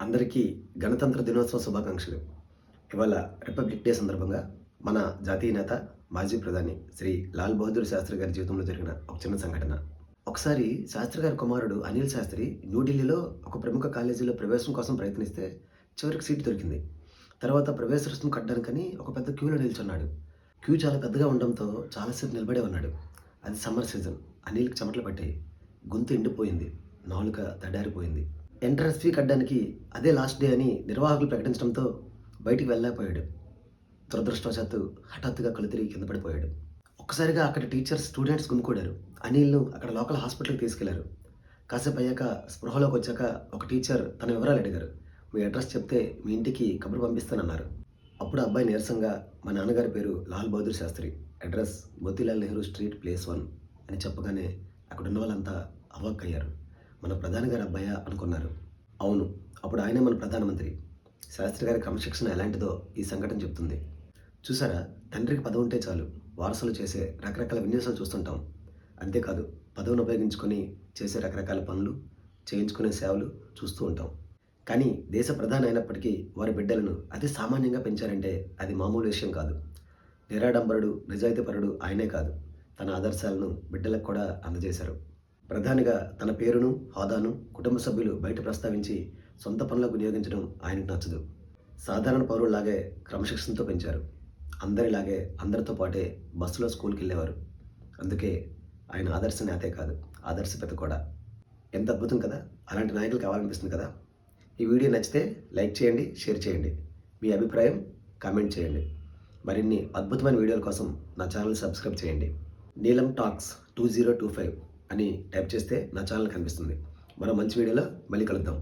అందరికీ గణతంత్ర దినోత్సవ శుభాకాంక్షలు. ఇవాళ రిపబ్లిక్ డే సందర్భంగా మన జాతీయ నేత, మాజీ ప్రధాని శ్రీ లాల్ బహదూర్ శాస్త్రి గారి జీవితంలో జరిగిన ఒక చిన్న సంఘటన. ఒకసారి శాస్త్రి గారి కుమారుడు అనిల్ శాస్త్రి న్యూఢిల్లీలో ఒక ప్రముఖ కాలేజీలో ప్రవేశం కోసం ప్రయత్నిస్తే చివరికి సీటు దొరికింది. తర్వాత ప్రవేశ రుసుము కట్టడానికని ఒక పెద్ద క్యూలో నిల్చున్నాడు. క్యూ చాలా పెద్దగా ఉండడంతో చాలాసేపు నిలబడే ఉన్నాడు. అది సమ్మర్ సీజన్. అనిల్కి చెమటలు పట్టాయి. గొంతు ఎండిపోయింది. నాలుక తడారిపోయింది. ఎంట్రన్స్ ఫీ కట్టడానికి అదే లాస్ట్ డే అని నిర్వాహకులు ప్రకటించడంతో బయటికి వెళ్ళలేకపోయాడు. దురదృష్టవశాత్తు హఠాత్తుగా కళ్ళు తిరిగి కింద పడిపోయాడు. ఒక్కసారిగా అక్కడ టీచర్స్, స్టూడెంట్స్ గుమికూడారు. అనిల్ను అక్కడ లోకల్ హాస్పిటల్కి తీసుకెళ్లారు. కాసేపు అయ్యాక స్పృహలోకి వచ్చాక ఒక టీచర్ తన వివరాలు అడిగారు. మీ అడ్రస్ చెప్తే మీ ఇంటికి కబురు పంపిస్తానన్నారు. అప్పుడు అబ్బాయి నీరసంగా మా నాన్నగారి పేరు Lal Bahadur Shastri, address Motilal Nehru street place 1 అని చెప్పగానే అక్కడున్న వాళ్ళంతా అవాక్కయ్యారు. మన ప్రధాని గారి అబ్బాయా అనుకున్నారు. అవును, అప్పుడు ఆయనే మన ప్రధానమంత్రి. శాస్త్రి గారి క్రమశిక్షణ ఎలాంటిదో ఈ సంఘటన చెప్తుంది. చూసారా, తండ్రికి పదవి ఉంటే చాలు వారసులు చేసే రకరకాల విన్యాసాలు చూస్తుంటాం. అంతేకాదు, పదవిని ఉపయోగించుకొని చేసే రకరకాల పనులు, చేయించుకునే సేవలు చూస్తూ ఉంటాం. కానీ దేశ ప్రధాని అయినప్పటికీ వారి బిడ్డలను అతి సామాన్యంగా పెంచారంటే అది మామూలు విషయం కాదు. నిరాడంబరుడు, నిజాయితీపరుడు ఆయనే కాదు, తన ఆదర్శాలను బిడ్డలకు కూడా అందజేశారు. ప్రధానిగా తన పేరును, హోదాను కుటుంబ సభ్యులు బయట ప్రస్తావించి సొంత పనులకు వినియోగించడం ఆయనకు నచ్చదు. సాధారణ పౌరుల్లాగే క్రమశిక్షణతో పెంచారు. అందరిలాగే అందరితో పాటే బస్సులో స్కూల్కి వెళ్ళేవారు. అందుకే ఆయన ఆదర్శ నేతే కాదు, ఆదర్శపిత కూడా. ఎంత అద్భుతం కదా! అలాంటి నాయకులు కావాలనిపిస్తుంది కదా! ఈ వీడియో నచ్చితే లైక్ చేయండి, షేర్ చేయండి. మీ అభిప్రాయం కామెంట్ చేయండి. మరిన్ని అద్భుతమైన వీడియోల కోసం నా ఛానల్ సబ్స్క్రైబ్ చేయండి. నీలం టాక్స్ 2025 అని టైప్ చేస్తే నా ఛానల్ కనిపిస్తుంది. మరో మంచి వీడియోలో మళ్ళీ కలుద్దాం.